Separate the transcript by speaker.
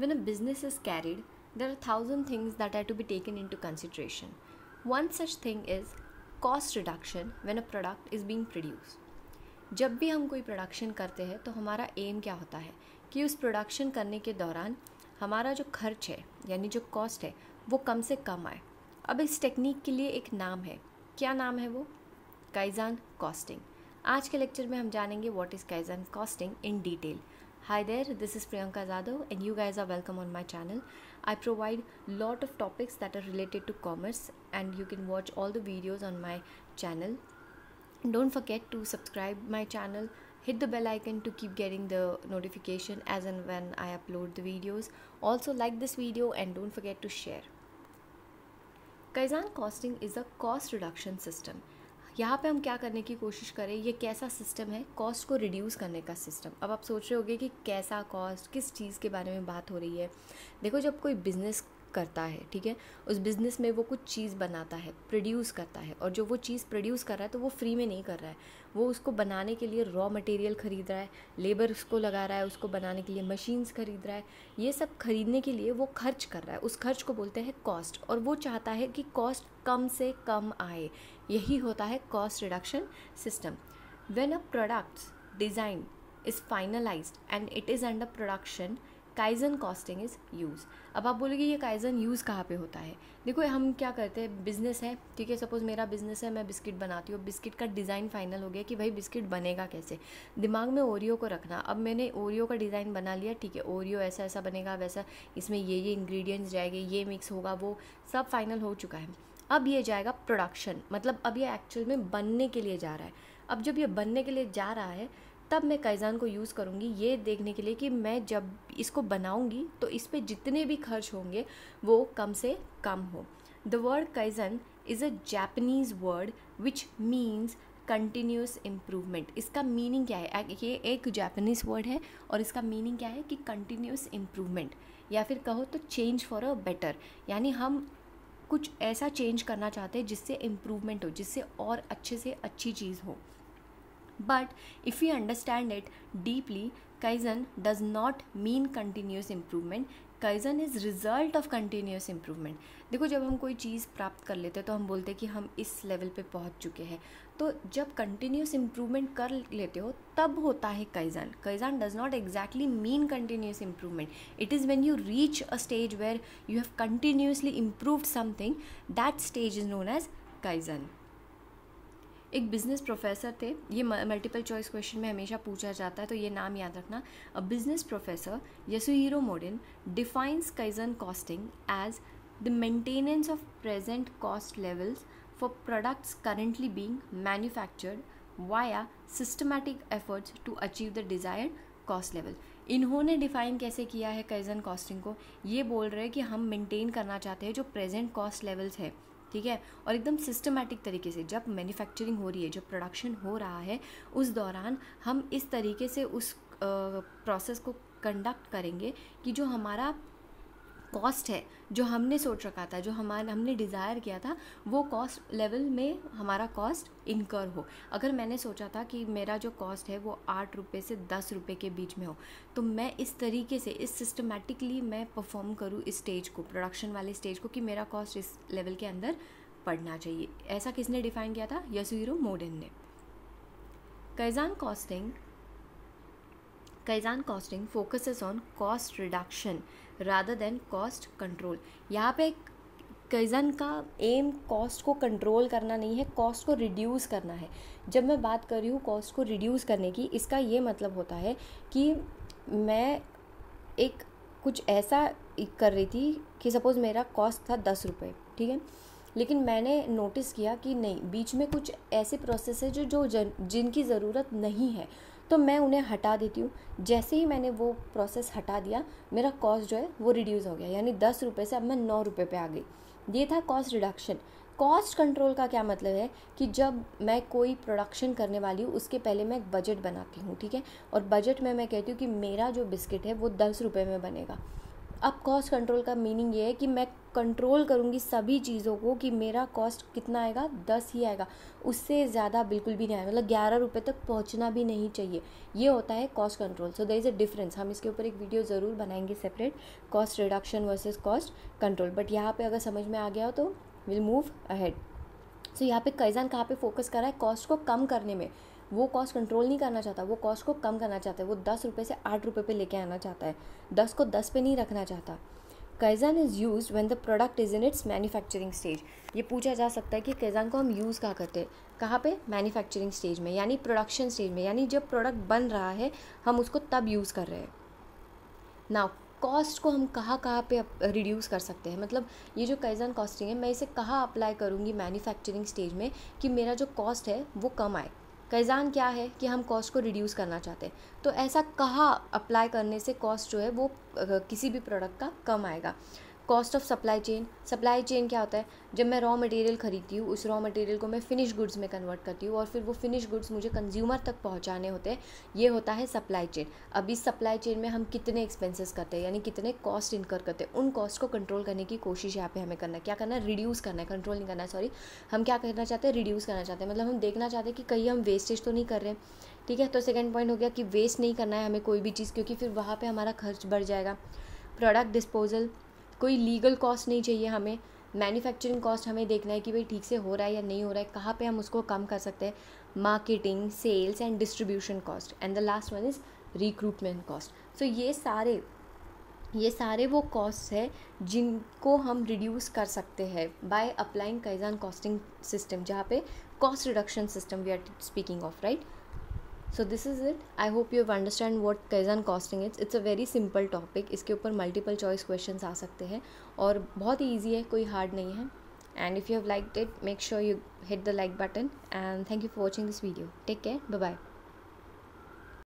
Speaker 1: When a business is carried, there are 1,000 things that are to be taken into consideration. One such thing is cost reduction when a product is being produced. जब भी हम कोई production करते हैं तो हमारा M क्या होता है कि उस प्रोडक्शन करने के दौरान हमारा जो खर्च है यानी जो कॉस्ट है वो कम से कम आए. अब इस टेक्निक के लिए एक नाम है. क्या नाम है वो? Kaizen costing. आज के लेक्चर में हम जानेंगे what is kaizen costing in detail. Hi there, this is Priyanka Zadav and you guys are welcome on my channel. I provide lot of topics that are related to commerce and you can watch all the videos on my channel. Don't forget to subscribe my channel, hit the bell icon to keep getting the notification as and when I upload the videos. Also like this video and don't forget to share. Kaizen costing is a cost reduction system. यहाँ पे हम क्या करने की कोशिश करें, ये कैसा सिस्टम है, कॉस्ट को रिड्यूस करने का सिस्टम. अब आप सोच रहे होगे कि कैसा कॉस्ट, किस चीज़ के बारे में बात हो रही है. देखो, जब कोई बिज़नेस करता है, ठीक है, उस बिज़नेस में वो कुछ चीज़ बनाता है, प्रोड्यूस करता है, और जो वो चीज़ प्रोड्यूस कर रहा है तो वो फ्री में नहीं कर रहा है. वो उसको बनाने के लिए रॉ मटेरियल ख़रीद रहा है, लेबर उसको लगा रहा है, उसको बनाने के लिए मशीन्स ख़रीद रहा है. ये सब खरीदने के लिए वो खर्च कर रहा है. उस खर्च को बोलते हैं कॉस्ट, और वो चाहता है कि कॉस्ट कम से कम आए. यही होता है cost reduction system. When a products design is finalised and it is under production, kaizen costing is use. अब आप बोलोगे ये काइज़न यूज़ कहाँ पे होता है? देखो, हम क्या करते हैं, बिज़नेस है, ठीक है, सपोज़ मेरा बिज़नेस है, मैं बिस्किट बनाती हूँ. बिस्किट का डिज़ाइन फाइनल हो गया कि भाई बिस्किट बनेगा कैसे. दिमाग में ओरियो को रखना. अब मैंने ओरियो का डिज़ाइन बना लिया, ठीक है, ओरियो ऐसा ऐसा बनेगा, वैसा इसमें ये इंग्रेडिएंट्स जाएंगे, ये मिक्स होगा, वो सब फाइनल हो चुका है. अब ये जाएगा प्रोडक्शन, मतलब अब ये एक्चुअल में बनने के लिए जा रहा है. अब जब ये बनने के लिए जा रहा है तब मैं काइज़न को यूज़ करूँगी ये देखने के लिए कि मैं जब इसको बनाऊँगी तो इस पे जितने भी खर्च होंगे वो कम से कम हो. The word kaizen is a Japanese word which means continuous improvement. इसका मीनिंग क्या है? ये एक जापानीज़ वर्ड है और इसका मीनिंग क्या है कि कंटिन्यूस इम्प्रूवमेंट, या फिर कहो तो चेंज फॉर अ बेटर. यानी हम कुछ ऐसा चेंज करना चाहते हैं जिससे इम्प्रूवमेंट हो, जिससे और अच्छे से अच्छी चीज़ हो. But if we understand it deeply, Kaizen does not mean continuous improvement. Kaizen is result of continuous improvement. देखो, जब हम कोई चीज़ प्राप्त कर लेते हैं तो हम बोलते हैं कि हम इस लेवल पे पहुंच चुके हैं. तो जब कंटिन्यूस इम्प्रूवमेंट कर लेते हो तब होता है kaizen. Kaizen does not exactly mean continuous improvement. It is when you reach a stage where you have continuously improved something, that stage is known as kaizen. एक बिज़नेस प्रोफेसर थे, ये multiple choice question में हमेशा पूछा जाता है तो ये नाम याद रखना. A business professor Yasuhiro Morin defines kaizen costing as the maintenance of present cost levels for products currently being manufactured via systematic efforts to achieve the desired cost level. इन्होंने डिफ़ाइन कैसे किया है काइज़न कॉस्टिंग को? ये बोल रहे हैं कि हम मेंटेन करना चाहते हैं जो प्रेजेंट कॉस्ट लेवल्स है, ठीक है, और एकदम सिस्टमैटिक तरीके से. जब मैन्युफैक्चरिंग हो रही है, जब प्रोडक्शन हो रहा है, उस दौरान हम इस तरीके से उस प्रोसेस को कंडक्ट करेंगे कि जो हमारा कॉस्ट है, जो हमने सोच रखा था, जो हमने डिज़ायर किया था, वो कॉस्ट लेवल में हमारा कॉस्ट इनकर हो. अगर मैंने सोचा था कि मेरा जो कॉस्ट है वो 8 रुपये से 10 रुपये के बीच में हो, तो मैं इस तरीके से, इस सिस्टमेटिकली मैं परफॉर्म करूँ इस स्टेज को, प्रोडक्शन वाले स्टेज को, कि मेरा कॉस्ट इस लेवल के अंदर पड़ना चाहिए. ऐसा किसने डिफ़ाइन किया था? यासुहिरो मोरिन ने. Kaizen costing focuses on cost reduction rather than cost control. यहाँ पे काइज़न का एम कॉस्ट को कंट्रोल करना नहीं है, कॉस्ट को रिड्यूस करना है. जब मैं बात कर रही हूँ कॉस्ट को रिड्यूस करने की, इसका ये मतलब होता है कि मैं एक कुछ ऐसा कर रही थी कि सपोज़ मेरा कॉस्ट था 10 रुपये, ठीक है, लेकिन मैंने नोटिस किया कि नहीं, बीच में कुछ ऐसे प्रोसेस है जो जिनकी ज़रूरत नहीं है, तो मैं उन्हें हटा देती हूँ. जैसे ही मैंने वो प्रोसेस हटा दिया, मेरा कॉस्ट जो है वो रिड्यूस हो गया. यानी 10 रुपये से अब मैं 9 रुपये पे आ गई. ये था कॉस्ट रिडक्शन. कॉस्ट कंट्रोल का क्या मतलब है कि जब मैं कोई प्रोडक्शन करने वाली हूँ उसके पहले मैं एक बजट बनाती हूँ, ठीक है, और बजट में मैं कहती हूँ कि मेरा जो बिस्किट है वो 10 रुपये में बनेगा. अब कॉस्ट कंट्रोल का मीनिंग ये है कि मैं कंट्रोल करूँगी सभी चीज़ों को कि मेरा कॉस्ट कितना आएगा, 10 ही आएगा, उससे ज़्यादा बिल्कुल भी नहीं आएगा, मतलब 11 रुपये तक पहुँचना भी नहीं चाहिए। ये होता है cost control. So there is a difference. हम इसके ऊपर एक वीडियो ज़रूर बनाएंगे separate, cost reduction versus cost control. But यहाँ पे अगर समझ में आ गया हो तो विल मूव अहेड। सो यहाँ पे काइज़न कहाँ पे फोकस कर रहा है, कॉस्ट को कम करने में। वो कॉस्ट कंट्रोल नहीं करना चाहता, वो कॉस्ट को कम करना चाहता है। वो 10 रुपये से 8 रुपये पे लेके आना चाहता है, 10 को 10 पे नहीं रखना चाहता। Kaizen is used when the product is in its manufacturing stage. ये पूछा जा सकता है कि काइज़न को हम यूज़ कहाँ करते हैं, कहाँ पे, मैन्युफैक्चरिंग स्टेज में, यानी प्रोडक्शन स्टेज में, यानी जब प्रोडक्ट बन रहा है हम उसको तब यूज़ कर रहे हैं। नाउ कॉस्ट को हम कहाँ पे रिड्यूस कर सकते हैं, मतलब ये जो काइज़न कॉस्टिंग है मैं इसे कहाँ अप्लाई करूँगी मैन्युफैक्चरिंग स्टेज में कि मेरा जो कॉस्ट है वो कम आए। काइज़न क्या है कि हम कॉस्ट को रिड्यूस करना चाहते हैं, तो ऐसा कहाँ अप्लाई करने से कॉस्ट जो है वो किसी भी प्रोडक्ट का कम आएगा। Cost of supply chain. Supply chain क्या होता है, जब मैं रॉ मटेरियल खरीदती हूँ उस रॉ मटेरियल को मैं फिनिश गुड्स में कन्वर्ट करती हूँ और फिर वो फिनिश गुड्स मुझे कंज्यूमर तक पहुँचाने होते हैं, ये होता है सप्लाई चेन। अब इस सप्लाई चेन में हम कितने एक्सपेंसेस करते हैं, यानी कितने कॉस्ट इनकर करते हैं, उन कॉस्ट को कंट्रोल करने की कोशिश यहाँ पे हमें करना है। क्या करना है, रिड्यूस करना है, कंट्रोल नहीं करना है, सॉरी। हम क्या करना चाहते हैं, रिड्यूस करना चाहते हैं, मतलब हम देखना चाहते हैं कि कहीं हम वेस्टेज तो नहीं कर रहे हैं। ठीक है, तो सेकंड पॉइंट हो गया कि वेस्ट नहीं करना है हमें कोई भी चीज़, क्योंकि फिर वहाँ पे हमारा खर्च बढ़ जाएगा। प्रोडक्ट डिस्पोजल, कोई लीगल कॉस्ट नहीं चाहिए हमें। मैन्युफैक्चरिंग कॉस्ट हमें देखना है कि भाई ठीक से हो रहा है या नहीं हो रहा है, कहाँ पे हम उसको कम कर सकते हैं। Marketing, sales and distribution cost, and the last one is recruitment cost. So ये सारे वो कॉस्ट है जिनको हम रिड्यूस कर सकते हैं by applying kaizen costing system, जहाँ पे cost reduction system we are speaking of, right. So this is it. I hope you have understand what kaizen costing is. It's a very simple topic, इसके ऊपर multiple choice questions आ सकते हैं और बहुत ही easy है, कोई हार्ड नहीं है। And if you have liked it, make sure you hit the like button, and thank you for watching this video. Take care, bye bye.